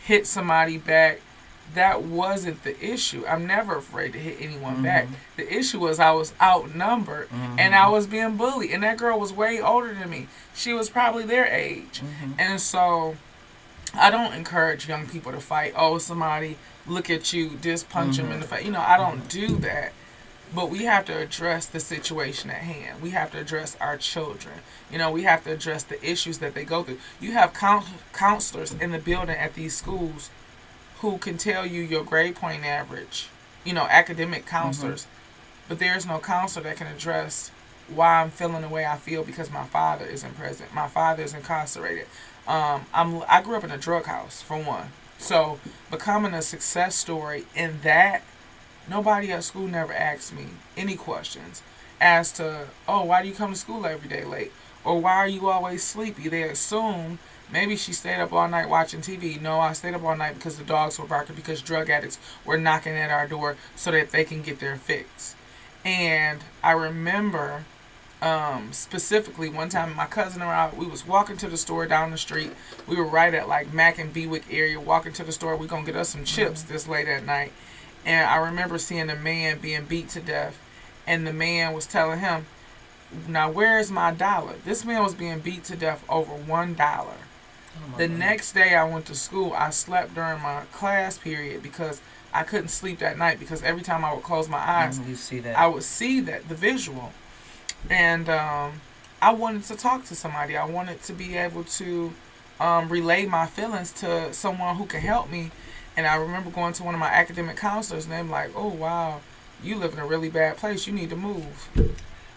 hit somebody back. That wasn't the issue. I'm never afraid to hit anyone back. The issue was I was outnumbered and I was being bullied. And that girl was way older than me. She was probably their age. And so I don't encourage young people to fight. Oh, somebody look at you, just punch them in the face. I don't do that. But we have to address the situation at hand. We have to address our children. We have to address the issues that they go through. You have counselors in the building at these schools who can tell you your grade point average, academic counselors. But there's no counselor that can address why I'm feeling the way I feel because my father isn't present. My father is incarcerated. I grew up in a drug house, for one. So becoming a success story in that, nobody at school never asked me any questions as to, oh, why do you come to school every day late? Or why are you always sleepy? They assume maybe she stayed up all night watching TV. No, I stayed up all night because the dogs were barking, because drug addicts were knocking at our door so that they can get their fix. And I remember specifically one time my cousin and I, we was walking to the store down the street. We were right at like Mack and Bewick area, walking to the store. We gonna get us some chips this late at night. And I remember seeing a man being beat to death. And the man was telling him, now where's my dollar? This man was being beat to death over $1. The next day I went to school. I slept during my class period because I couldn't sleep that night, because every time I would close my eyes, You see that. I would see that, the visual. And I wanted to talk to somebody. I wanted to be able to relay my feelings to someone who can help me. And I remember going to one of my academic counselors, and they're like, oh, wow, you live in a really bad place. You need to move.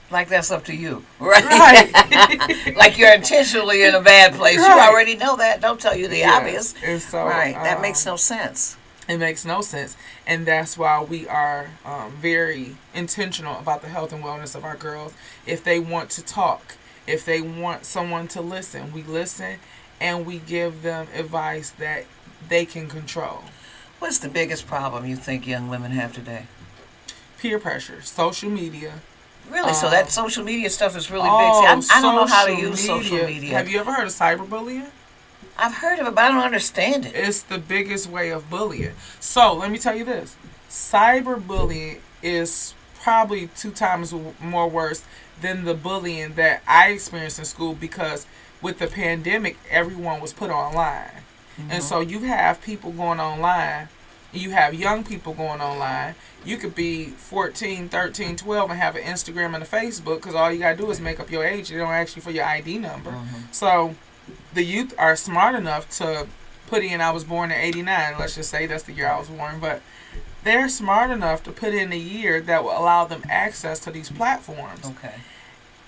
Like that's up to you, right? Right. Like you're intentionally in a bad place. Right. You already know that. Don't tell you the obvious. And so, Right. That makes no sense. It makes no sense. And that's why we are very intentional about the health and wellness of our girls. If they want to talk, if they want someone to listen, we listen and we give them advice that they can control. What's the biggest problem you think young women have today? Peer pressure, social media. Really? So that social media stuff is really big. See, I don't know how to use social media. Have you ever heard of cyberbullying? I've heard of it, but I don't understand it. It's the biggest way of bullying. So let me tell you this. Cyberbullying is probably 2 times more worse than the bullying that I experienced in school, because with the pandemic, everyone was put online. And so you have people going online. You have young people going online. You could be 14, 13, 12 and have an Instagram and a Facebook, because all you got to do is make up your age. They don't ask you for your ID number. So the youth are smart enough to put in, I was born in 89. Let's just say that's the year I was born. But they're smart enough to put in a year that will allow them access to these platforms. Okay.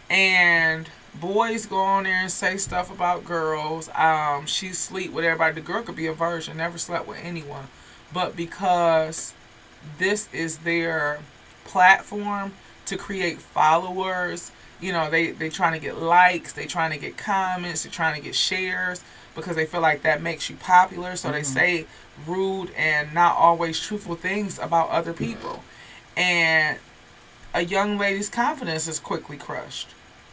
And boys go on there and say stuff about girls. She sleep with everybody. The girl could be a virgin, never slept with anyone. But because this is their platform to create followers, they trying to get likes, they trying to get comments, they trying to get shares, because they feel like that makes you popular. So they say rude and not always truthful things about other people. And a young lady's confidence is quickly crushed.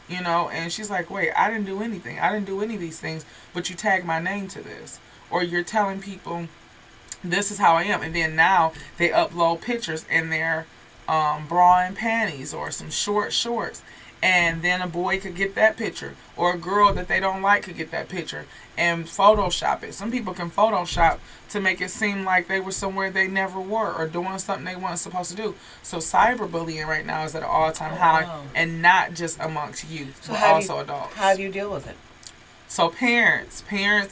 And she's like, wait, I didn't do anything. I didn't do any of these things, but you tagged my name to this. Or you're telling people this is how I am. And then now they upload pictures in their bra and panties or some short shorts. And then a boy could get that picture, or a girl that they don't like could get that picture and Photoshop it. Some people can Photoshop to make it seem like they were somewhere they never were, or doing something they weren't supposed to do. So cyberbullying right now is at an all-time high, wow. And not just amongst youth, but how also adults. How do you deal with it? So parents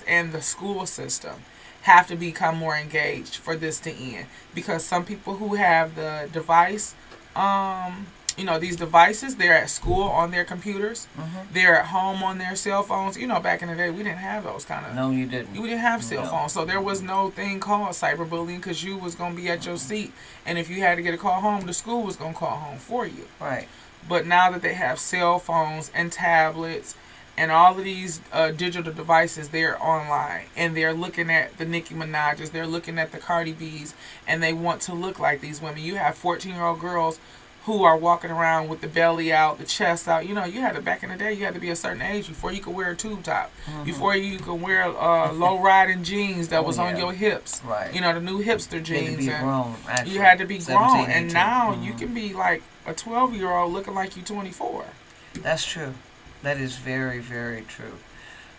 and the school system have to become more engaged for this to end, because some people who have the device these devices. They're at school on their computers. Mm-hmm. They're at home on their cell phones. Back in the day, we didn't have those kind of. No, you didn't. We didn't have cell No. phones, so there was no thing called cyberbullying because you was gonna be at your seat, and if you had to get a call home, the school was gonna call home for you. Right. But now that they have cell phones and tablets and all of these digital devices, they're online and they're looking at the Nicki Minaj's, they're looking at the Cardi B's, and they want to look like these women. You have 14-year-old girls who are walking around with the belly out, the chest out. You had to, back in the day, you had to be a certain age before you could wear a tube top, before you could wear low riding jeans that was on your hips. Right. The new hipster jeans. You had to be grown. Actually. You had to be 17, grown, 18. and now you can be like a 12-year-old looking like you 24. That's true. That is very, very true.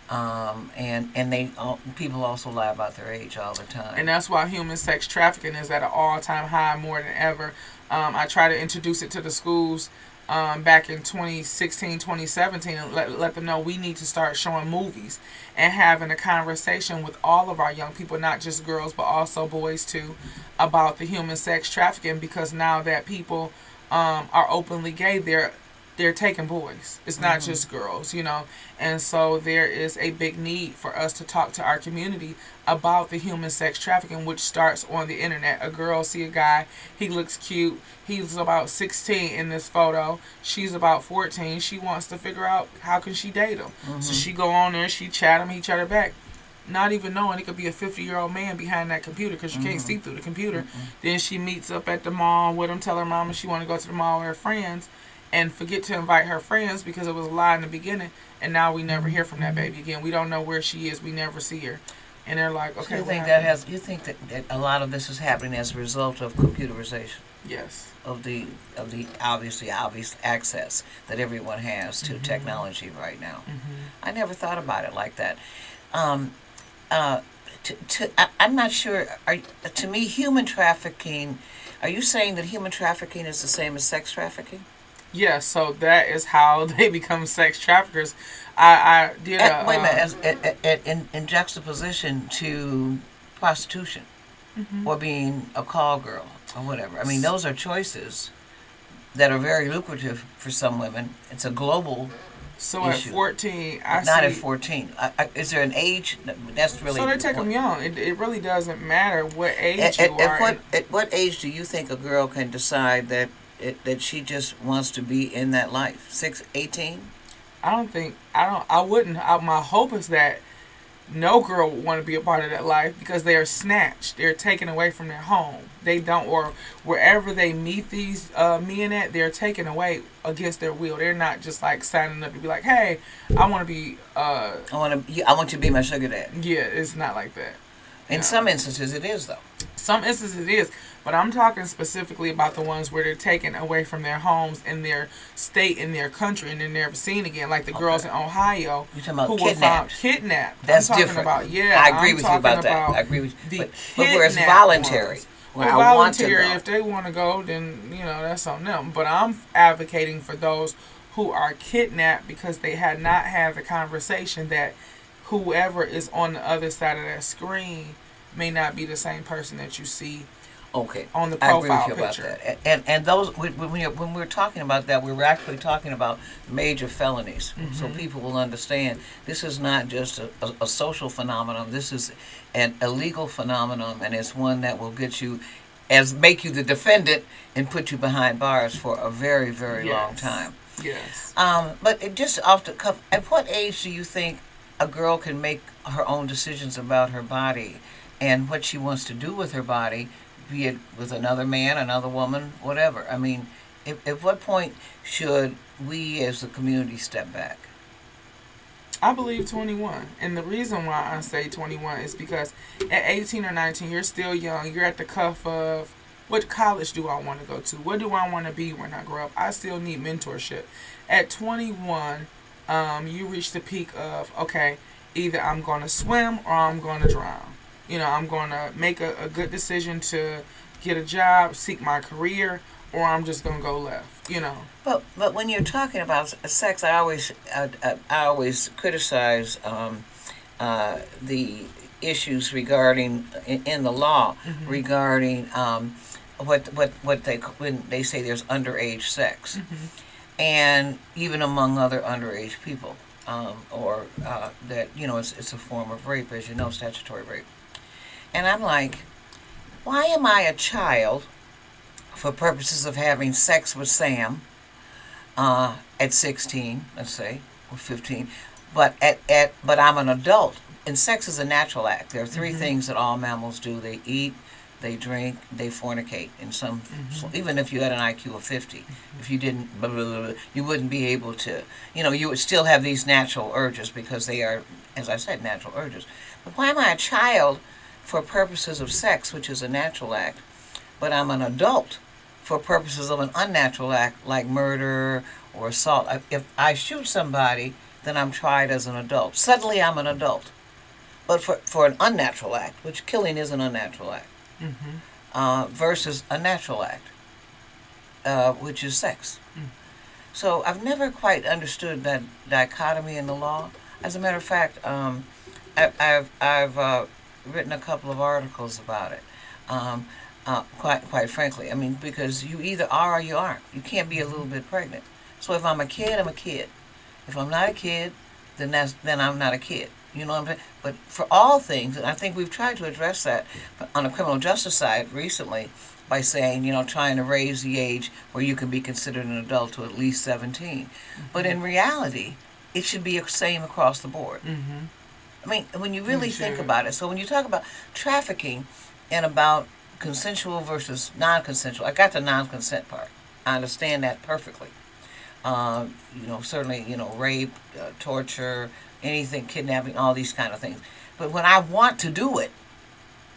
And they people also lie about their age all the time. And that's why human sex trafficking is at an all-time high more than ever. I try to introduce it to the schools back in 2016, 2017, and let them know we need to start showing movies and having a conversation with all of our young people, not just girls, but also boys too, about the human sex trafficking, because now that people are openly gay, they're taking boys. It's not just girls, And so there is a big need for us to talk to our community about the human sex trafficking, which starts on the internet. A girl see a guy, he looks cute, he's about 16 in this photo, she's about 14, she wants to figure out how can she date him. So she go on there, she chat him, he chat her back. Not even knowing it could be a 50-year-old man behind that computer because you can't see through the computer. Then she meets up at the mall with him, tell her mama she want to go to the mall with her friends, and forget to invite her friends because it was a lie in the beginning, and now we never hear from that baby again. We don't know where she is. We never see her, and they're like, okay. So you think that a lot of this is happening as a result of computerization? Yes. Of the obvious access that everyone has to technology right now. I never thought about it like that. I'm not sure. To me, human trafficking. Are you saying that human trafficking is the same as sex trafficking? Yes, so that is how they become sex traffickers. I did wait a minute, in juxtaposition to prostitution or being a call girl or whatever. I mean, those are choices that are very lucrative for some women. It's a global So issue. at 14, Not at 14. Is there an age? That's really. So they take them young. It really doesn't matter what age you are. At what age do you think a girl can decide that she just wants to be in that life? 18? I wouldn't. My hope is that no girl would want to be a part of that life because they are snatched. They're taken away from their home. They don't, or wherever they meet these men at, they're taken away against their will. They're not just like signing up to be like, hey, I want to be. I want you to be my sugar daddy. Yeah, it's not like that. In some instances, it is though. Some instances it is, but I'm talking specifically about the ones where they're taken away from their homes in their state, in their country, and they're never seen again. Like the girls in Ohio You're talking about who kidnapped. were found kidnapped. That's I'm talking different. About, I agree with you about that. I agree with you. But where it's voluntary. Well, voluntary, if they want to go, then that's on them. But I'm advocating for those who are kidnapped because they had not had the conversation that whoever is on the other side of that screen may not be the same person that you see on the profile I agree with you picture. about that. And those when we're talking about that, we're actually talking about major felonies. So people will understand this is not just a social phenomenon. This is an illegal phenomenon, and it's one that will make you the defendant and put you behind bars for a very, very long time. Yes. But just off the cuff, at what age do you think a girl can make her own decisions about her body and what she wants to do with her body, be it with another man, another woman, whatever? I mean, at what point should we as the community step back? I believe 21. And the reason why I say 21 is because at 18 or 19, you're still young. You're at the cuff of, what college do I want to go to? What do I want to be when I grow up? I still need mentorship. At 21, you reach the peak of, okay, either I'm going to swim or I'm going to drown. I'm going to make a good decision to get a job, seek my career, or I'm just going to go left, But when you're talking about sex, I always criticize the issues regarding in the law regarding what they when they say there's underage sex, and even among other underage people, or that it's a form of rape, as you know, statutory rape. And I'm like, why am I a child for purposes of having sex with Sam at 16, let's say, or 15, but I'm an adult. And sex is a natural act. There are 3 things that all mammals do: they eat, they drink, they fornicate. In some, even if you had an IQ of 50, if you didn't, blah, blah, blah, blah, you wouldn't be able to. You would still have these natural urges because they are, as I said, natural urges. But why am I a child for purposes of sex, which is a natural act, but I'm an adult for purposes of an unnatural act like murder or assault? If I shoot somebody, then I'm tried as an adult. Suddenly I'm an adult. But for an unnatural act, which killing is an unnatural act, versus a natural act, which is sex. So I've never quite understood that dichotomy in the law. As a matter of fact, I've written a couple of articles about it. Quite frankly, I mean, because you either are or you aren't. You can't be a little bit pregnant. So if I'm a kid, I'm a kid. If I'm not a kid, then I'm not a kid. You know what I'm saying? But for all things, and I think we've tried to address that on the criminal justice side recently by saying, trying to raise the age where you can be considered an adult to at least 17. But in reality, it should be the same across the board. I mean, when you really think about it, so when you talk about trafficking and about consensual versus non-consensual, I got the non-consent part. I understand that perfectly. Certainly, rape, torture, anything, kidnapping, all these kind of things. But when I want to do it,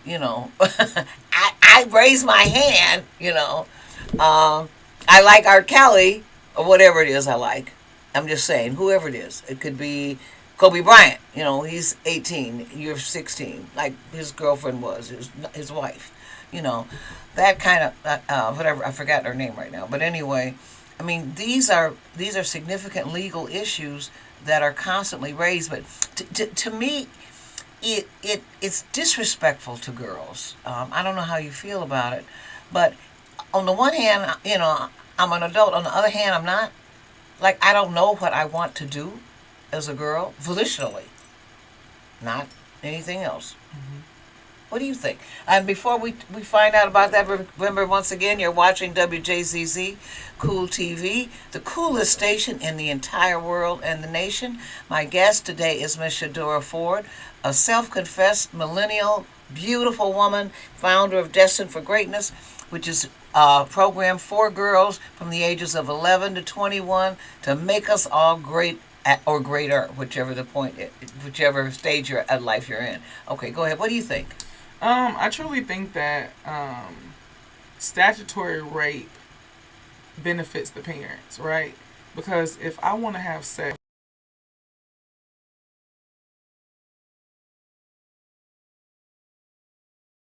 I raise my hand, I like R. Kelly, or whatever it is I like. I'm just saying, whoever it is. It could be Kobe Bryant, he's 18, you're 16, like his girlfriend was, his wife. That kind of, whatever, I forgot her name right now. But anyway, I mean, these are significant legal issues that are constantly raised. But to me, it's disrespectful to girls. I don't know how you feel about it, but on the one hand, I'm an adult. On the other hand, I'm not. Like, I don't know what I want to do as a girl volitionally, not anything else. What do you think? And before we find out about that, remember, once again, you're watching WJZZ Cool TV, the coolest station in the entire world and the nation. My guest today is Miss Shadora Ford, a self-confessed millennial, beautiful woman, founder of Destined for Greatness, which is a program for girls from the ages of 11 to 21 to make us all great or greater, whichever the point, whichever stage of life you're in. Okay, go ahead. What do you think? I truly think that statutory rape benefits the parents, right? Because if I want to have sex,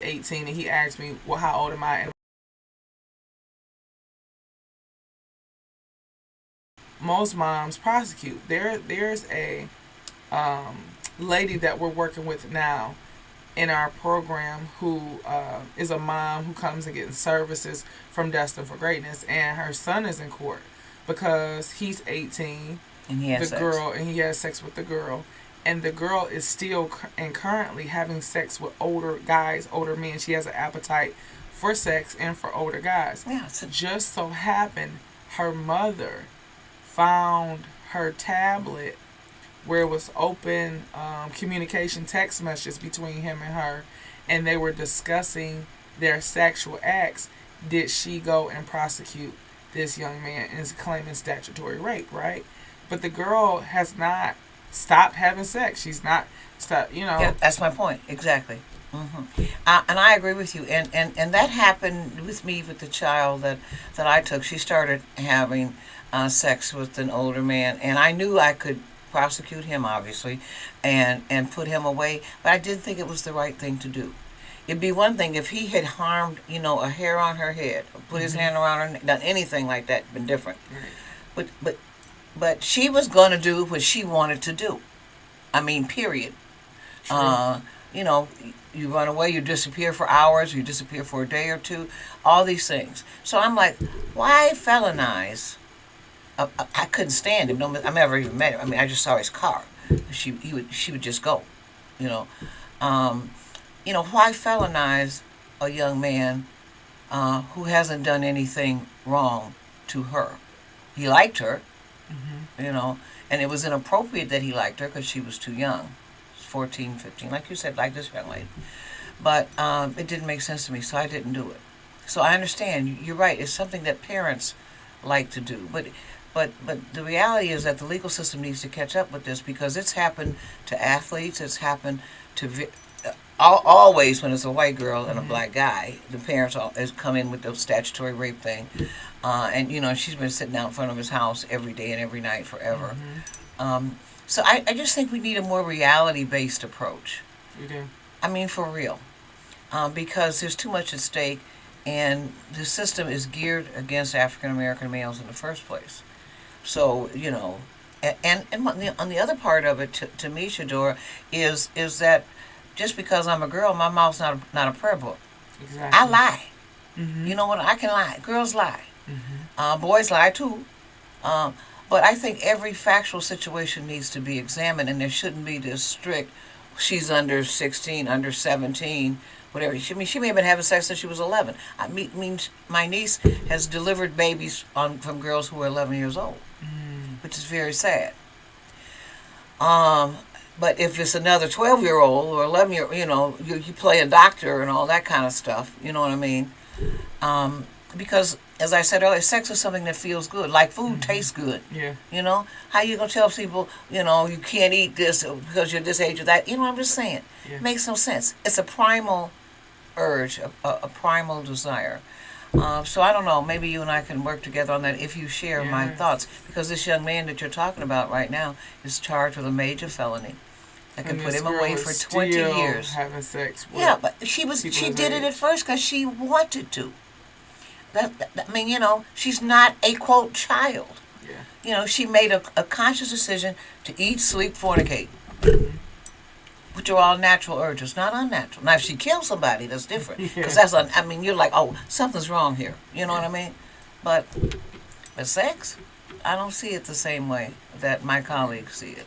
18, and he asked me, well, how old am I? And most moms prosecute. There's a lady that we're working with now in our program who is a mom who comes and gets services from Destined for Greatness, and her son is in court because he's 18 And he has sex. and he has sex with the girl, and the girl is still and currently having sex with older guys, older men. She has an appetite for sex and for older guys. Yeah, Just so happened her mother found her tablet where it was open communication text messages between him and her, and they were discussing their sexual acts. Did she go and prosecute this young man and is claiming statutory rape, right? But the girl has not stopped having sex. She's not stopped, Yeah, that's my point. Exactly. And I agree with you. And that happened with me with the child that I took. She started having sex with an older man, and I knew I could prosecute him, obviously, and put him away. But I didn't think it was the right thing to do. It'd be one thing if he had harmed, a hair on her head, or put his hand around her neck, done anything like that, been different. But she was going to do what she wanted to do. I mean, period. True. you run away, you disappear for hours, you disappear for a day or two, all these things. So I'm like, why felonize? I couldn't stand him. No, I never even met him. I mean, I just saw his car. She would just go, you know. Um, why felonize a young man who hasn't done anything wrong to her? He liked her, and it was inappropriate that he liked her because she was too young, 14, 15, like you said, like this young lady. But it didn't make sense to me, so I didn't do it. So I understand. You're right. It's something that parents like to do, but the reality is that the legal system needs to catch up with this because it's happened to athletes. It's happened to always when it's a white girl and a black guy. The parents has come in with the statutory rape thing, and she's been sitting out in front of his house every day and every night forever. So I just think we need a more reality-based approach. You do. I mean, for real, because there's too much at stake, and the system is geared against African American males in the first place. So and on the other part of it, to me, Shadora, is that just because I'm a girl, my mouth's not a prayer book. Exactly. I lie. Mm-hmm. You know what? I can lie. Girls lie. Mm-hmm. Boys lie too. But I think every factual situation needs to be examined, and there shouldn't be this strict. She's under 16, under 17, whatever. She may have been having sex since she was 11. I mean, my niece has delivered babies from girls who were 11 years old, which is very sad. But if it's another 12-year-old or 11-year, you play a doctor and all that kind of stuff. You know what I mean? Because, as I said earlier, sex is something that feels good. Like food tastes good. Yeah. How you going to tell people, you can't eat this because you're this age or that? I'm just saying. Yeah. It makes no sense. It's a primal urge, a primal desire. So I don't know. Maybe you and I can work together on that if you share my thoughts. Because this young man that you're talking about right now is charged with a major felony. I can put him away for 20 years. Having sex with but she did it at first because she wanted to. She's not a quote child. Yeah. She made a conscious decision to eat, sleep, fornicate, which are all natural urges, not unnatural. Now, if she kills somebody, that's different because you're like, oh, something's wrong here. You know what I mean? But sex, I don't see it the same way that my colleagues see it.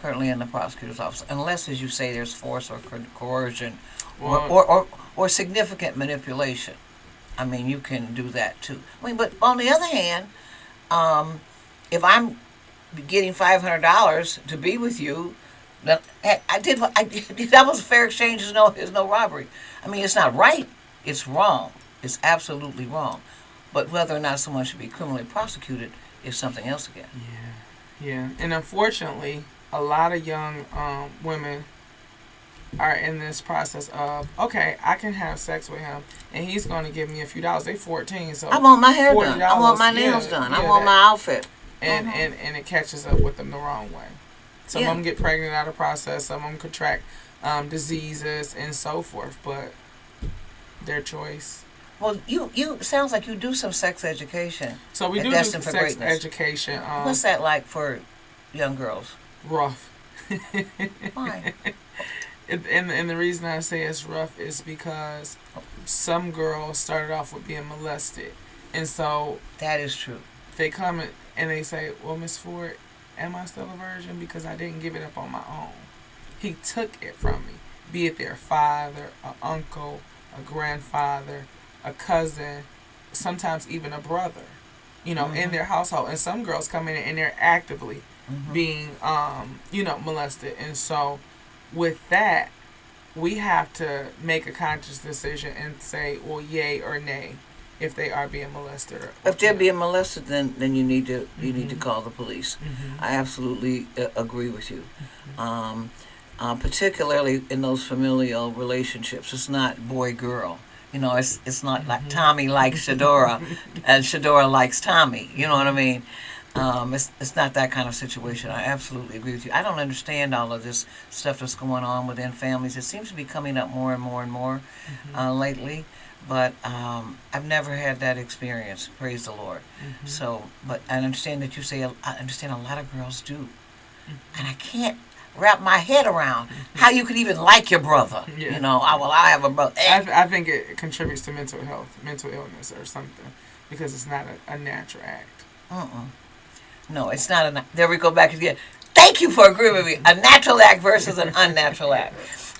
Currently in the prosecutor's office, unless, as you say, there's force or coercion or significant manipulation. I mean, you can do that too. But on the other hand, if I'm getting $500 to be with you, that was a fair exchange. There's no robbery. I mean, it's not right. It's wrong. It's absolutely wrong. But whether or not someone should be criminally prosecuted is something else again. Yeah. And unfortunately, a lot of young women are in this process of, okay, I can have sex with him, and he's going to give me a few dollars. They 14, so I want my hair done. I want my nails done. I want my outfit. And it catches up with them the wrong way. Some of them get pregnant out of process. Some of them contract diseases and so forth. But their choice. Well, you sounds like you do some sex education. So we do sex education. What's that like for young girls? Rough. Why? And the reason I say it's rough is because some girls started off with being molested, and so that is true. They come and they say, "Well, Miss Ford, am I still a virgin because I didn't give it up on my own? He took it from me, be it their father, an uncle, a grandfather, a cousin, sometimes even a brother, in their household. And some girls come in and they're actively being, molested. And so with that, we have to make a conscious decision and say, well, yay or nay, if they are being molested. If they're being molested, then you need to call the police. I absolutely agree with you. Particularly in those familial relationships, it's not boy-girl. It's not like Tommy likes Shadora and Shadora likes Tommy. You know what I mean? It's not that kind of situation. I absolutely agree with you. I don't understand all of this stuff that's going on within families. It seems to be coming up more and more and more lately. But I've never had that experience. Praise the Lord. So, but I understand that you say. I understand a lot of girls do, and I can't wrap my head around how you could even like your brother. Yeah. You know, I have a brother. I think it contributes to mental health, mental illness, or something, because it's not a natural act. No, it's not a. There we go back again. Thank you for agreeing with me. A natural act versus an unnatural act.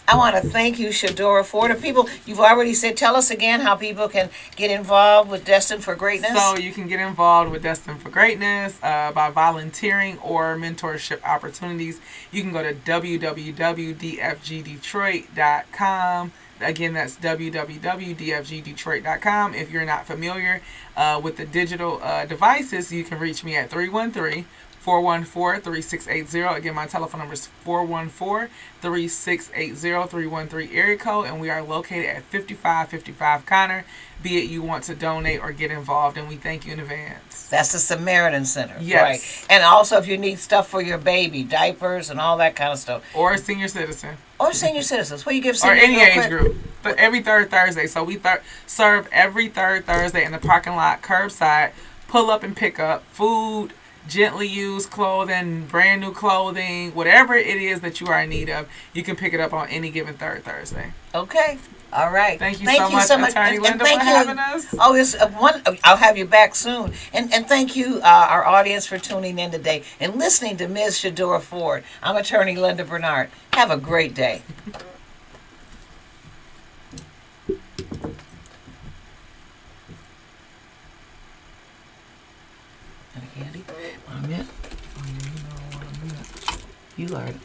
I want to thank you, Shadora, for the people. You've already said, tell us again how people can get involved with Destined for Greatness. So you can get involved with Destined for Greatness by volunteering or mentorship opportunities. You can go to www.dfgdetroit.com. Again, that's www.dfgdetroit.com. If you're not familiar with the digital devices, you can reach me at 313-414-3680. Again, my telephone number is 414-3680-313 area code, and we are located at 5555 Connor, be it you want to donate or get involved, and we thank you in advance. That's the Samaritan Center. Yes. Right. And also if you need stuff for your baby, diapers and all that kind of stuff. Or a senior citizen. Or senior citizens. What do you give Or seniors? any real age quick? group. But every third Thursday. So we serve every third Thursday in the parking lot, curbside, pull up and pick up food, gently used clothing, brand new clothing, whatever it is that you are in need of, you can pick it up on any given third Thursday. Okay. All right. Thank you so much, Attorney Linda, for having us. Oh, it's one. I'll have you back soon. And thank you, our audience, for tuning in today and listening to Ms. Shadora Ford. I'm Attorney Linda Bernard. Have a great day. Candy? You are an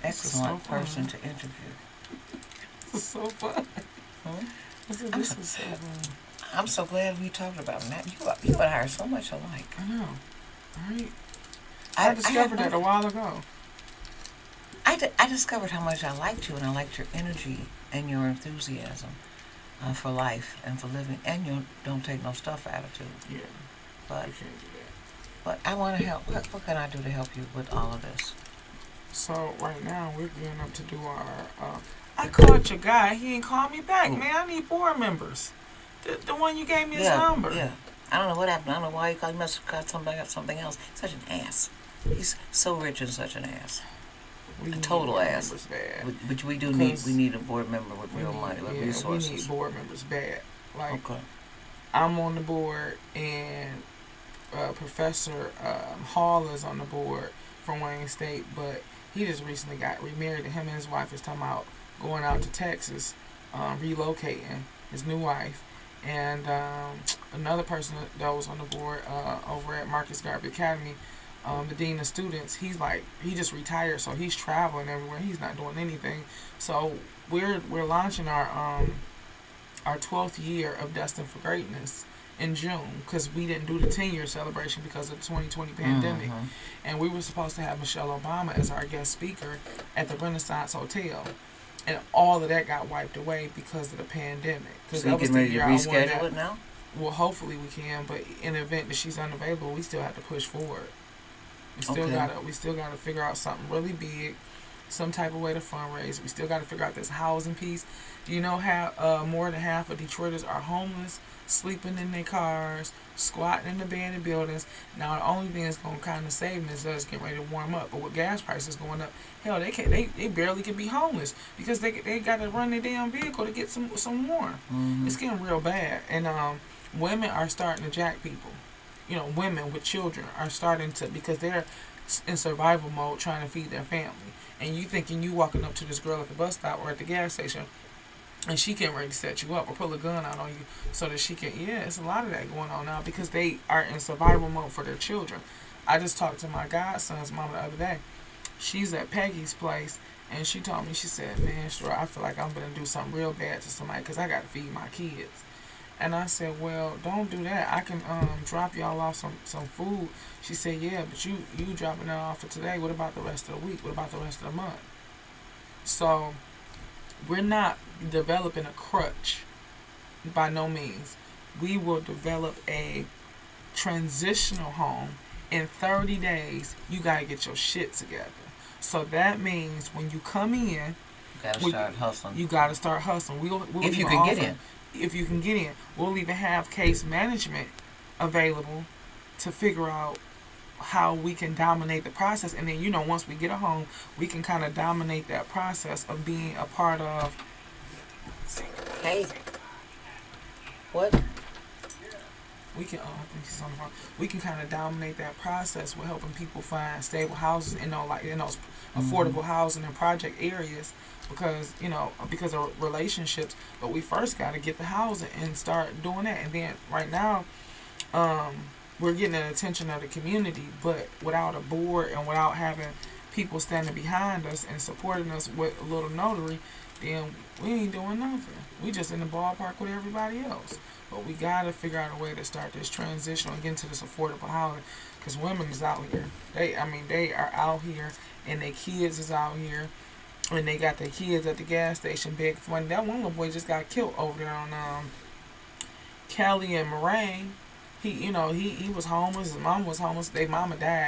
excellent person to interview. This is so fun. This is so fun. I'm so glad we talked about that. You and I are so much alike. I know. Right? I discovered that a while ago. I discovered how much I liked you, and I liked your energy and your enthusiasm for life and for living, and your don't take no stuff attitude. Yeah. But You can't do that. But I want to help. What can I do to help you with all of this? So right now we're gearing up to do our. I called your guy. He ain't called me back, man. I need board members. The one you gave me his number. Yeah. I don't know what happened. I don't know why he called. He must have got something else. Such an ass. He's so rich and such an ass. We A total need ass. members bad. Which we do need. We need a board member with real money, with We resources. need board members bad. Like Okay. I'm on the board, and Professor Hall is on the board from Wayne State, but he just recently got remarried, and him and his wife is talking about going out to Texas, relocating his new wife. And another person that was on the board over at Marcus Garvey Academy, the dean of students, he just retired, so he's traveling everywhere. He's not doing anything. So we're launching our 12th year of Destined for Greatness in June, because we didn't do the 10-year celebration because of the 2020 pandemic. And we were supposed to have Michelle Obama as our guest speaker at the Renaissance Hotel. And all of that got wiped away because of the pandemic. So you getting ready to reschedule it now? Well, hopefully we can, but in the event that she's unavailable, we still have to push forward. We still gotta figure out something really big, some type of way to fundraise. We still gotta figure out this housing piece. Do you know how more than half of Detroiters are homeless, sleeping in their cars, squatting in abandoned buildings? Now the only thing that's gonna kind of save them is us getting ready to warm up. But with gas prices going up, hell, they barely can be homeless because they gotta run their damn vehicle to get some warm. It's getting real bad, and women are starting to jack people. You know, women with children are starting to, because they're in survival mode trying to feed their family. And you thinking you walking up to this girl at the bus stop or at the gas station, and she getting ready to set you up or pull a gun out on you so that she can, it's a lot of that going on now because they are in survival mode for their children. I just talked to my godson's mama the other day. She's at Peggy's place, and she told me, she said, man, sure, I feel like I'm going to do something real bad to somebody because I got to feed my kids. And I said, well, don't do that. I can drop y'all off some food. She said, yeah, but you dropping that off for today. What about the rest of the week? What about the rest of the month? So we're not developing a crutch by no means. We will develop a transitional home. In 30 days, you got to get your shit together. So that means when you come in, You gotta start hustling. you got to start hustling. We'll If you even can get offer- in. If you can get in, we'll even have case management available to figure out how we can dominate the process, and then once we get a home, we can kind of dominate that process of being a part of. Hey, what? We can we can kind of dominate that process with helping people find stable houses in those affordable housing and project areas, because of relationships. But we first got to get the housing and start doing that, and then right now, we're getting the attention of the community, but without a board and without having people standing behind us and supporting us with a little notary, then we ain't doing nothing. We just in the ballpark with everybody else. But we gotta figure out a way to start this transition and get into this affordable housing, because women is out here. They are out here, and their kids is out here, and they got their kids at the gas station begging for money. That one little boy just got killed over there on Cali and Moraine. He was homeless. His mom was homeless. Their mama died.